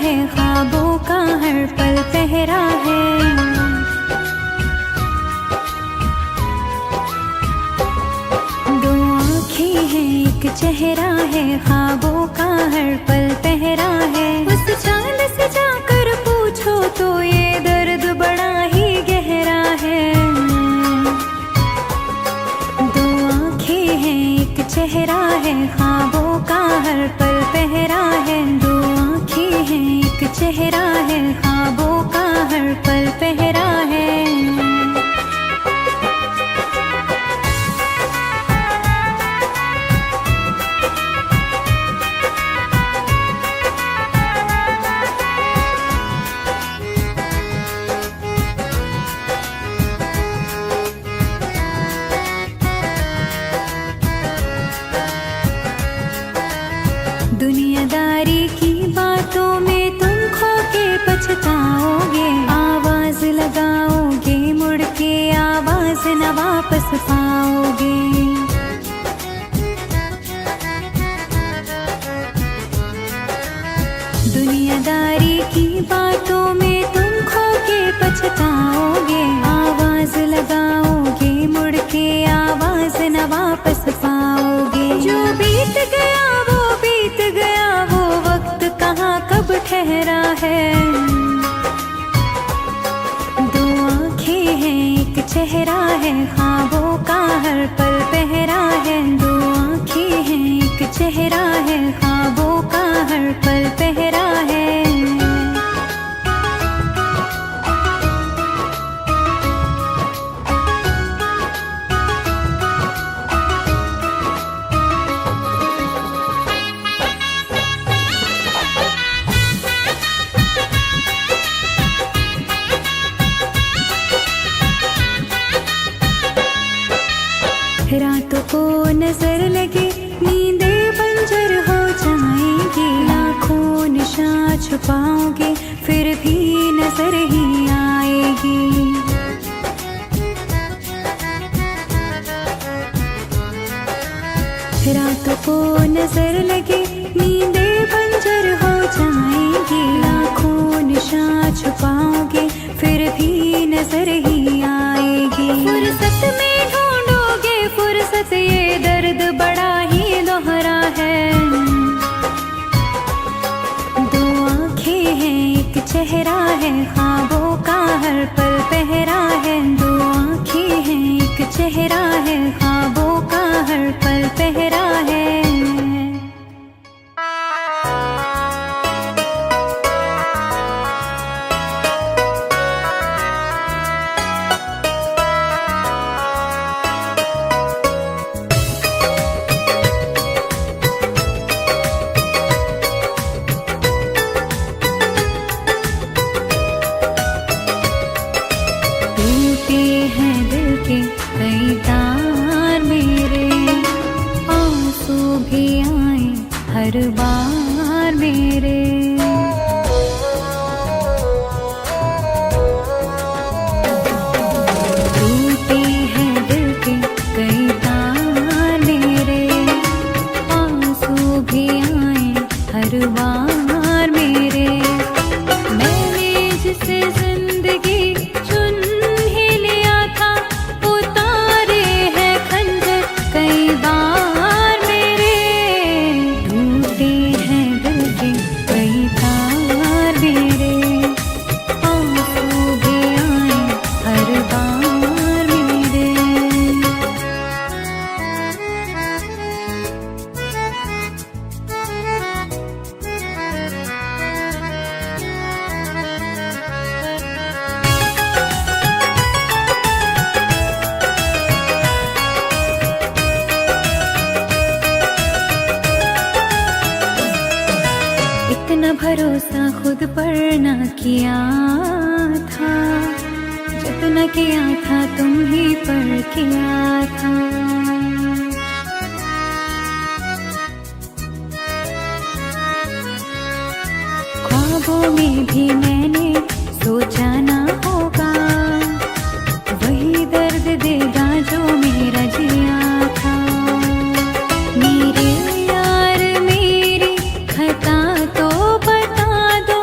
है, ख्वाबों का हर पल पहरा है। दो आँखें हैं, एक चेहरा है, ख्वाबों का हर पल पहरा है। उस चांद से जाकर पूछो तो ये दर्द बड़ा ही गहरा है। दो आँखें हैं, एक चेहरा है, ख्वाबों का हर पल पहरा है। दो आँखें हैं, एक चेहरा है, ख्वाबों का हर पल पहरा है। दुनियादारी की बातों में तुम खो के पछताओगे। आवाज लगाओगे मुड़ के, आवाज न वापस पाओगे। दुनियादारी की बातों में तुम खो के पछताओगे। आवाज लगाओगे मुड़ के, आवाज न वापस पाओगे। जो बीत गया वो बीत गया, वो वक्त कहाँ कब ठहरा है। दो आँखें हैं, एक चेहरा है, ख्वाबों का हर पल पहरा है। दो आँखें हैं, एक चेहरा है, ख्वाबों का हर पल पहरा है। रातों को नजर लगे, नींदें बंजर हो जाएंगी। लाखों निशान छुपाओगे, फिर भी नजर ही आएगी। रातों को नजर लगे, नींदें बंजर हो जाएंगी। लाखों निशान छुपाओगे, फिर भी नजर ही आएगी। फुर्सत में ढूंढोगे फुर्सत, ये दर्द बड़ा ही दोहरा है। दो आँखें हैं, एक चेहरा है, ख्वाबों का हर पल पहरा है। दो आँखें हैं, एक चेहरा है, ख्वाबों का हर पल पहरा है। टूटे हैं दिल के कई तार मेरे, आंसू भी आए हर बार मेरे। टूटे हैं दिल के कई तार मेरे, आंसू भी आए हर बार मेरे। मैंने जिसे जिंदगी चुन ही लिया था, उतारे हैं खंजर कई बार मेरे। टूटे हैं दिल के कई तार मेरे, आंसू भी आए हर बार मेरे। इतना भरोसा खुद पर ना किया था, जितना किया था तुम ही पर किया था। ख्वाबों में भी मैंने सोचा ना होगा, वही दर्द देगा जो मेरा जिया था। मेरे यार मेरी खता तो बता दो,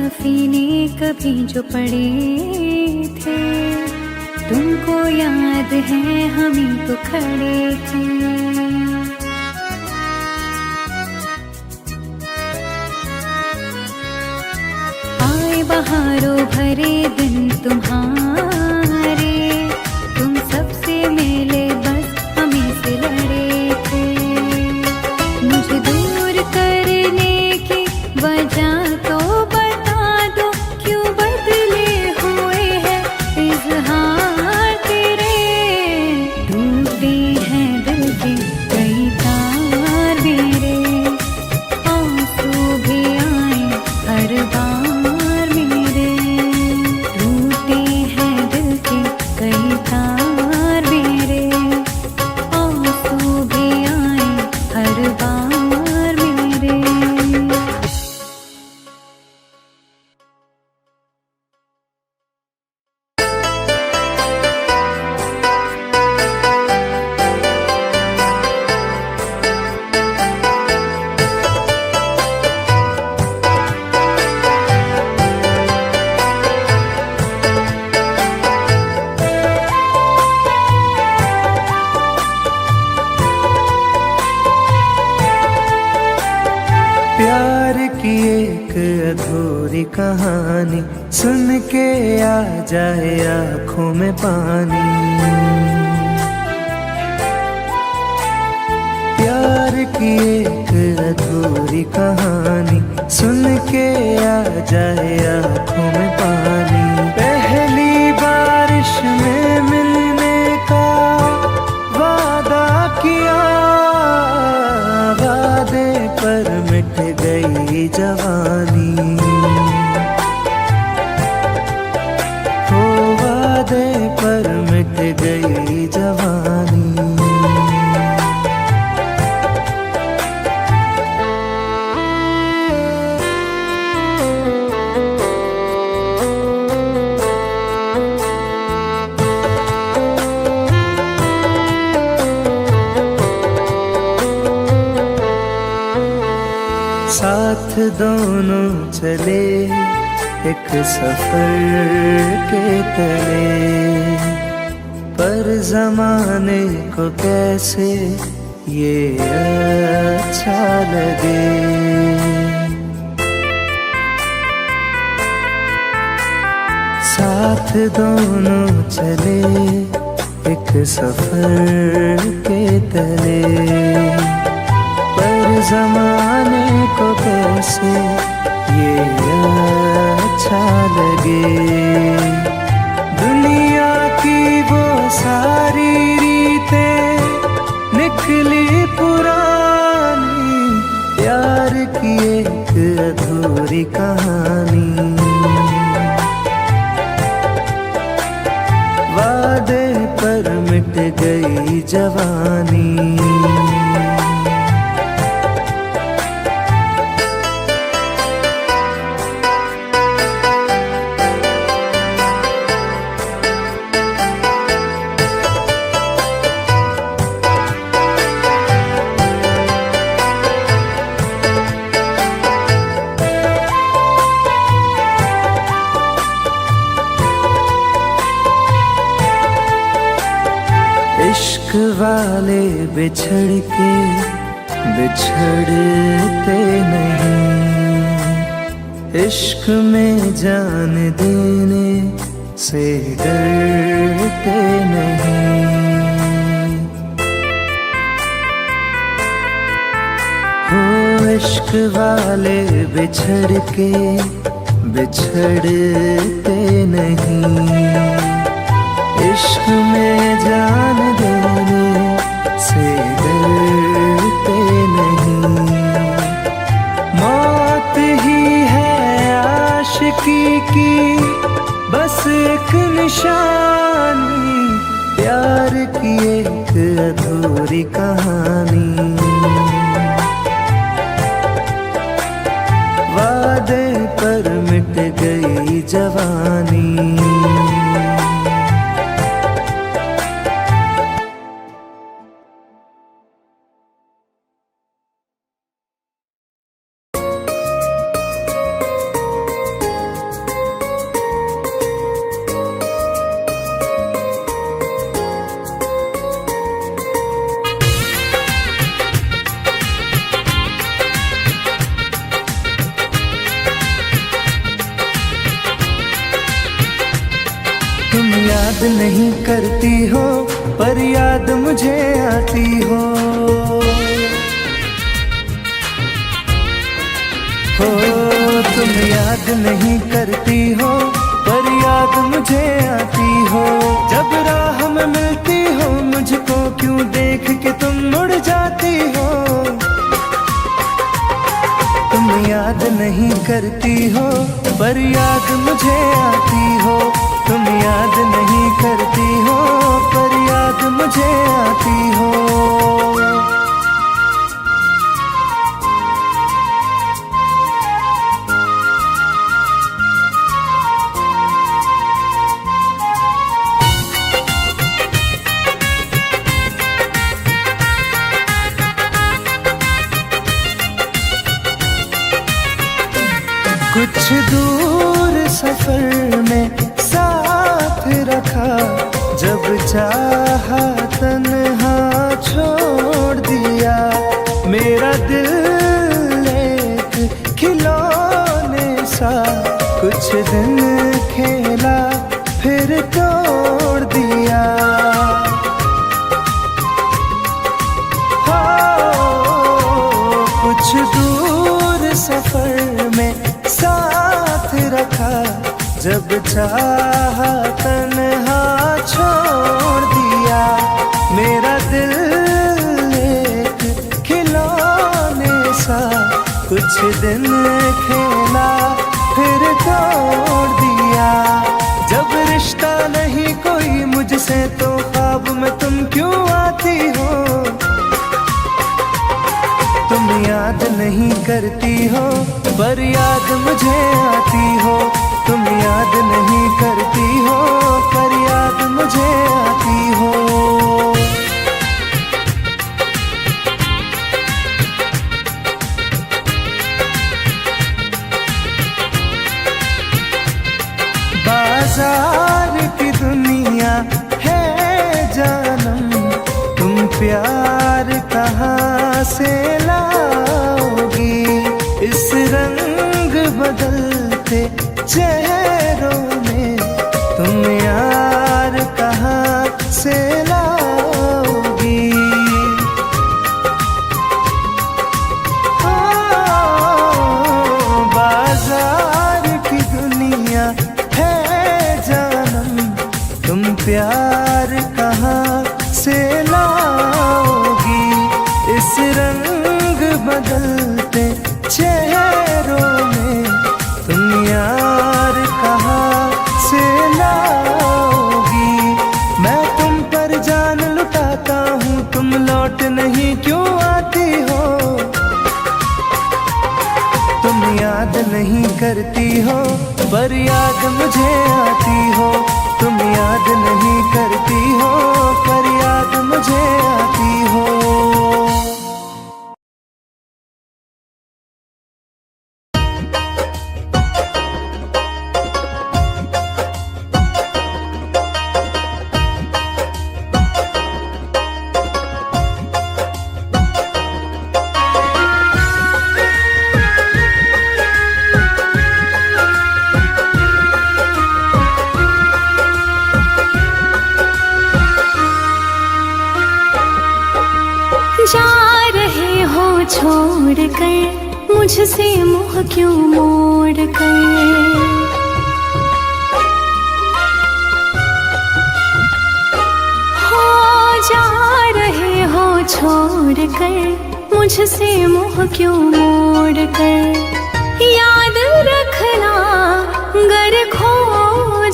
सफीने कभी जो पड़े थे, तुमको याद है हम ही तो खड़े थे। आए बहारों भरे दिन तुम्हारे, तुम सबसे मिले बस हमें से लड़े थे। मुझे दूर करने की वजह तो बता दो, क्यों बदले हुए हैं इज़हार तेरे। टूटे हैं दिल के कई तार मेरे, आंसू भी आए हर बार मेरे। टूटे हैं दिल के कई तार मेरे, आंसू भी आए हर बार मेरे। प्यार की एक अधूरी कहानी सुन के आ जाए आँखों में पानी। प्यार की एक अधूरी कहानी सुन के आ जाए आँखों में पानी। पहली बारिश में मिलने का वादा किया, वादे पर मिट गई जवानी। हो वादे पर मिट गई जवानी। साथ दोनों चले एक सफर के तले, पर जमाने को कैसे ये अच्छा लगे। साथ दोनों चले एक सफर के तले, पर जमाने को कैसे ये अच्छा लगे। दुनिया की वो सारी रीतें निकली पुरानी, प्यार की एक अधूरी कहानी। वादे पर मिट गई जवानी। इश्क वाले बिछड़ के बिछड़ते नहीं, इश्क में जान देने से डरते नहीं। हो इश्क वाले बिछड़ के बिछड़ते नहीं, इश्क में जान देने से डरते नहीं। मौत ही है आशिकी की बस एक निशानी, प्यार की एक अधूरी कहानी। वादे पर मिट गई जवानी। याद नहीं करती हो पर याद मुझे आती हो। तुम याद नहीं करती हो पर याद मुझे आती हो। जब राह में मिलती हो मुझको क्यों देख के तुम मुड़ जाती हो। तुम याद नहीं करती हो पर याद मुझे आती हो। तुम याद नहीं करती हो पर याद मुझे आती हो। कुछ दूर सफर में साथ रखा, जब चाहा तन्हा छोड़ दिया। मेरा दिल एक खिलौने सा कुछ दिन खेला फिर तोड़ दिया। कुछ दूर सफर में साथ रखा, जब चाहा तन्हा छोड़ दिया। मेरा दिल एक खिलौने सा कुछ दिन खेला फिर तोड़ दिया। जब रिश्ता नहीं कोई मुझसे तो ख्वाब में तुम क्यों आती हो। तुम याद नहीं करती हो पर याद मुझे आती हो। तुम याद नहीं करती हो पर याद मुझे आती हो। बाजार की दुनिया है जानम, तुम प्यार कहाँ से लाओगी। इस रंग बदलते चेहरों में तुम यार कहाँ से लाओगी। बाजार की दुनिया है जानम, तुम प्यार कहाँ से लाओगी। इस रंग बदलते चेहरों में तुम यार कहाँ से लाओगी। मैं तुम पर जान लुटाता हूँ, तुम लौट नहीं क्यों आती हो। तुम याद नहीं करती हो पर याद मुझे आती हो। तुम याद नहीं करती हो पर याद मुझे आती हो। जा रहे हो छोड़ कर मुझसे मुँह क्यों मोड़ कर। हो जा रहे हो छोड़ कर मुझसे मुँह क्यों मोड़ कर। याद रखना गर खो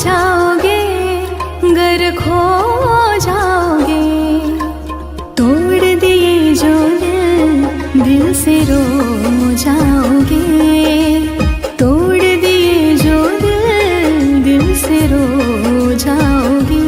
जाओगे, गर खो जाओगे। तोड़ दिए जो दिल से रो जाओगे। तोड़ दिए जो दिल से रो जाओगे।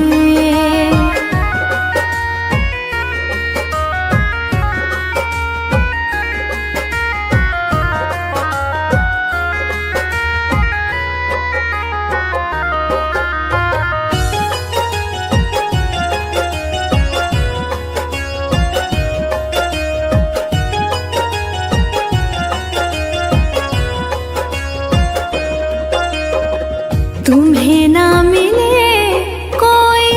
तुम्हें ना मिले कोई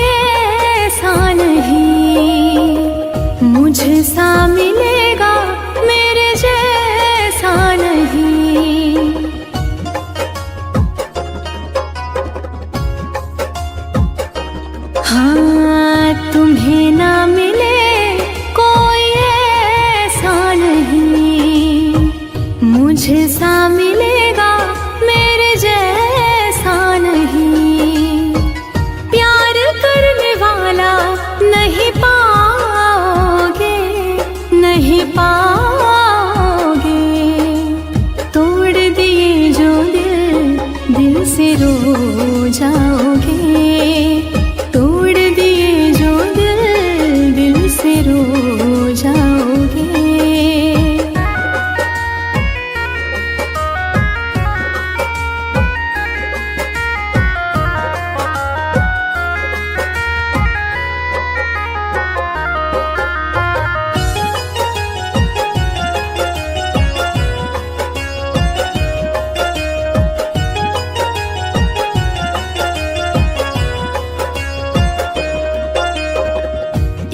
रो जाओगे। तोड़ दिए जो दिल, दिल से रो जाओगे।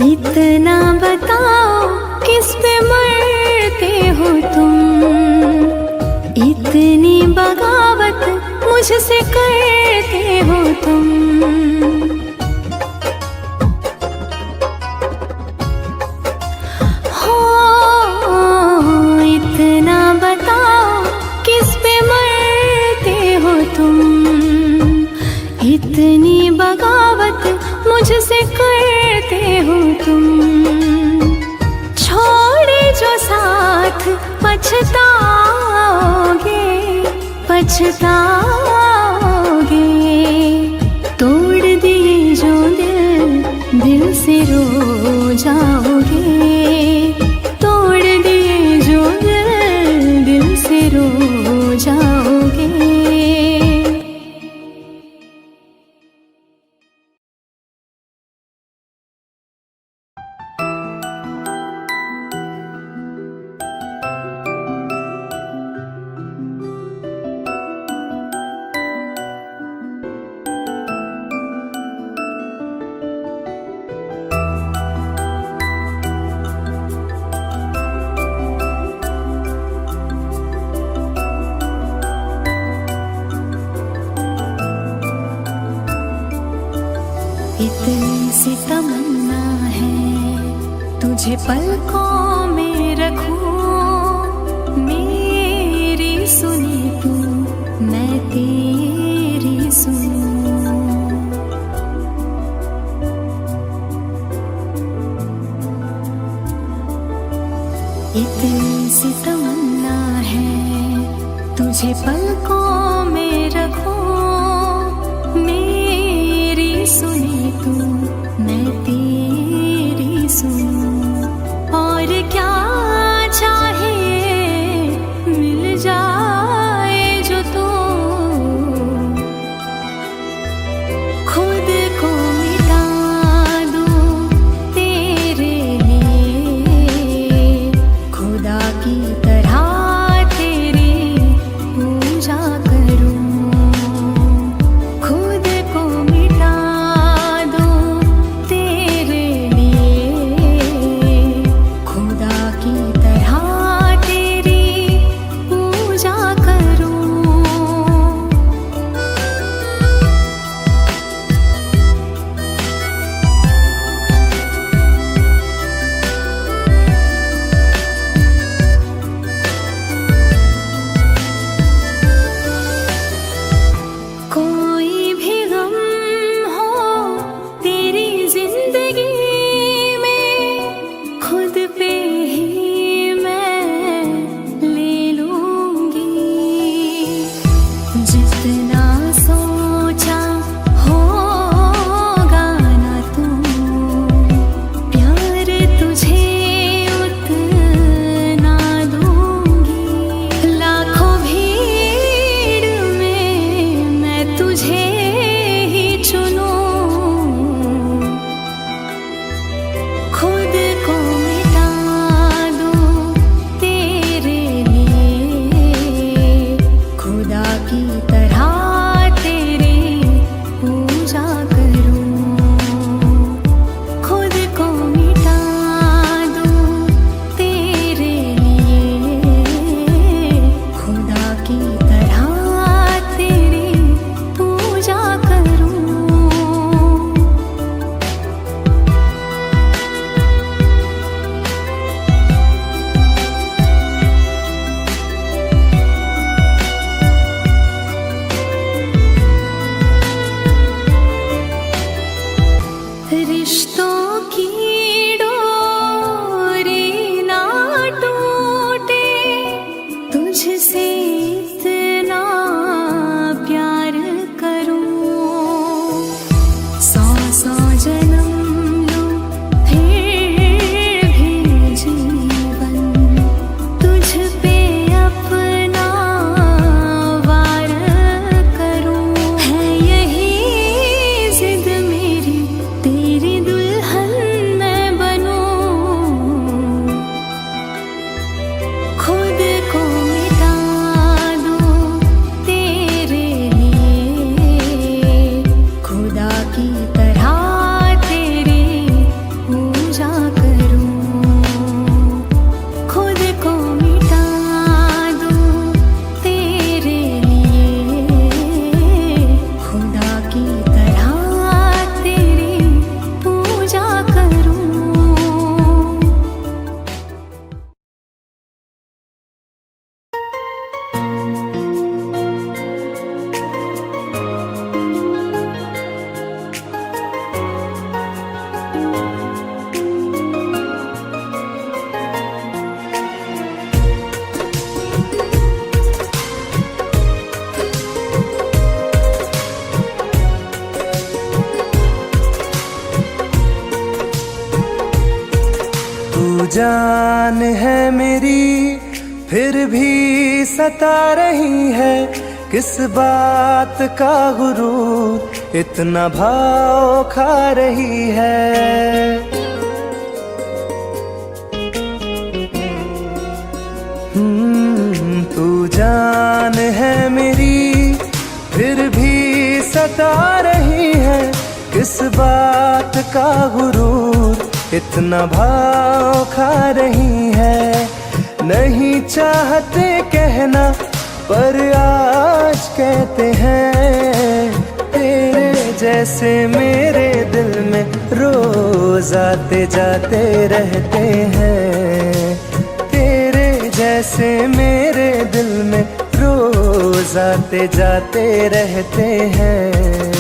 इतना बताओ किस पे मरते हो तुम, इतनी बगावत मुझसे करते हो तुम। हो इतना बताओ किस पे मरते हो तुम, इतनी बगावत मुझसे करते हो तुम। छोड़े जो साथ पछताओगे, पछताओगे। तोड़ दिए जो दिल, दिल से रो जाओगे। तोड़ दिए जो दिल, दिल से रो जाओगे। इतनी सी तमन्ना है तुझे पलकों में रखूं। मेरी सुनी तू, मैं तेरी सुनूं। इतनी सी तमन्ना है तुझे पलकों में रखूं। मेरी सुनी तू, मैं तेरी सुनूं। और क्या चाहे मिल जाए जो तू, खुद को मिटा दूं तेरे लिए। खुदा की तरह तेरी पूजा करूं। खुद को मिटा दूं तेरे लिए। खुदा की तरह तेरी पूजा करूं। कोई भी गम हो तेरी जिंदगी में, खुद पे ही मैं ले लूंगी। जितना सोचा होगा ना तू, प्यार तुझे उतना दूंगी। लाखों भीड़ में मैं तुझे ही चुनूं। खुद को मिटा दूं तेरे लिए। खुदा की तरह जान है मेरी फिर भी सता रही है, किस बात का गुरूर इतना भाव खा रही है। तू जान है मेरी फिर भी सता रही है, किस बात का गुरूर इतना भाव खा रही है। नहीं चाहते कहना पर आज कहते हैं, तेरे जैसे मेरे दिल में रोज आते जाते रहते हैं। तेरे जैसे मेरे दिल में रोज आते जाते रहते हैं।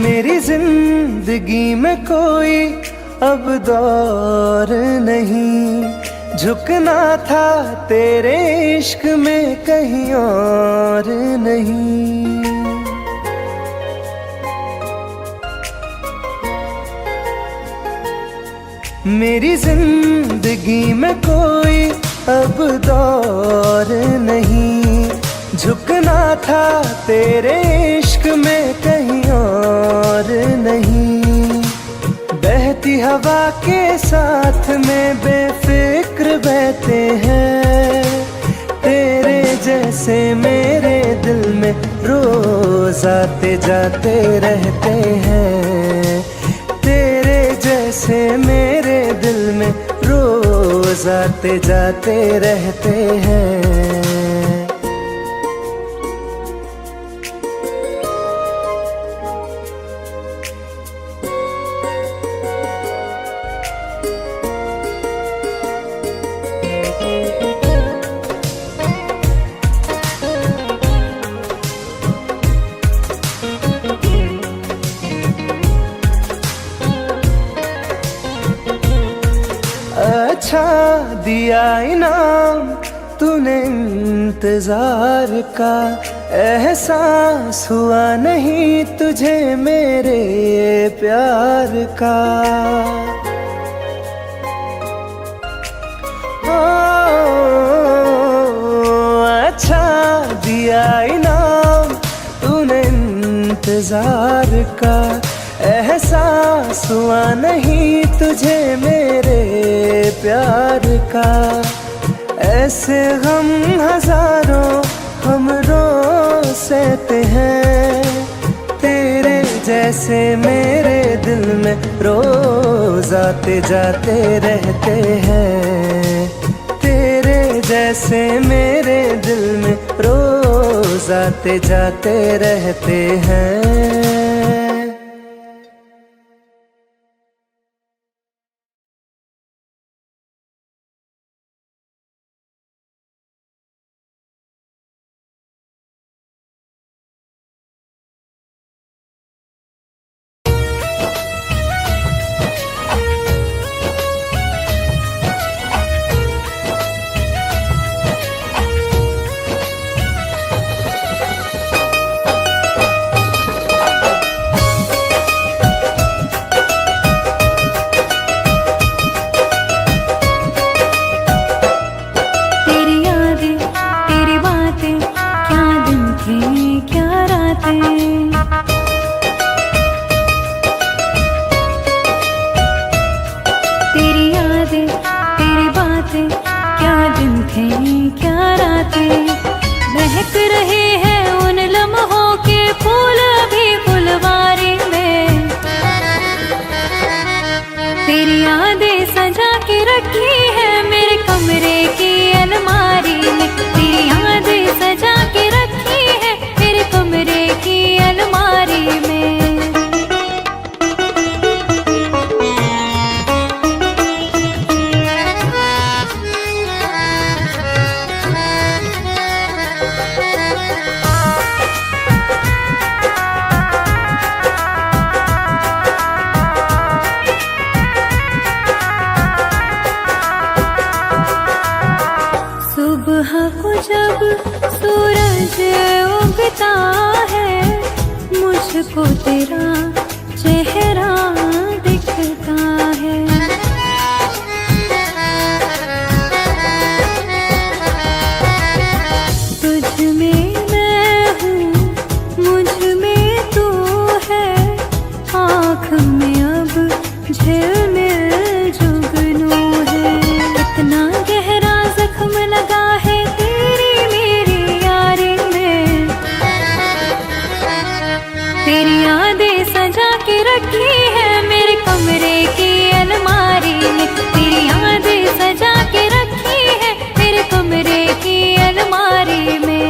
मेरी जिंदगी में कोई अब दौर नहीं, झुकना था तेरे इश्क में कहीं और नहीं। मेरी जिंदगी में कोई अब दौर नहीं, झुकना था तेरे इश्क में कहीं और नहीं। बहती हवा के साथ में बेफिक्र बहते हैं, तेरे जैसे मेरे दिल में रोज आते जाते रहते हैं। तेरे जैसे मेरे दिल में रोज आते जाते रहते हैं। अच्छा दिया इनाम तूने इंतजार का, एहसास हुआ नहीं तुझे मेरे प्यार का। अच्छा दिया इनाम तूने इंतजार का, एहसास हुआ नहीं तुझे मेरे प्यार का। ऐसे गम हजारों हम रोज सहते हैं, तेरे जैसे मेरे दिल में रोज आते जाते रहते हैं। तेरे जैसे मेरे दिल में रोज आते जाते रहते हैं। महक रहे हैं उन लम्हों के फूल अभी फुलवारी में। तेरी यादें सजा के रखी है मेरे कमरे की अलमारी में। तेरी यादें सजा के रखी है मेरे कमरे की अलमारी में। लगता है मुझको तेरा चेहरा दिखता है। तुझ में मैं हूँ, मुझ में तू है, आँख में अब झिलमिल जुगनू है। इतना गहरा जख्म लगा है तेरी मेरी यारी में, तेरी यादें सजा के रखी है मेरे कमरे की अलमारी में, तेरी यादें सजा के रखी है मेरे कमरे की अलमारी में।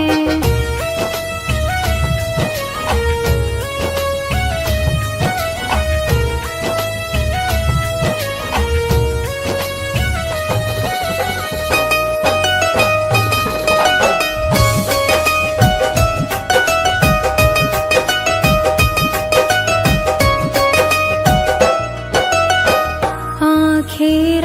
आँखें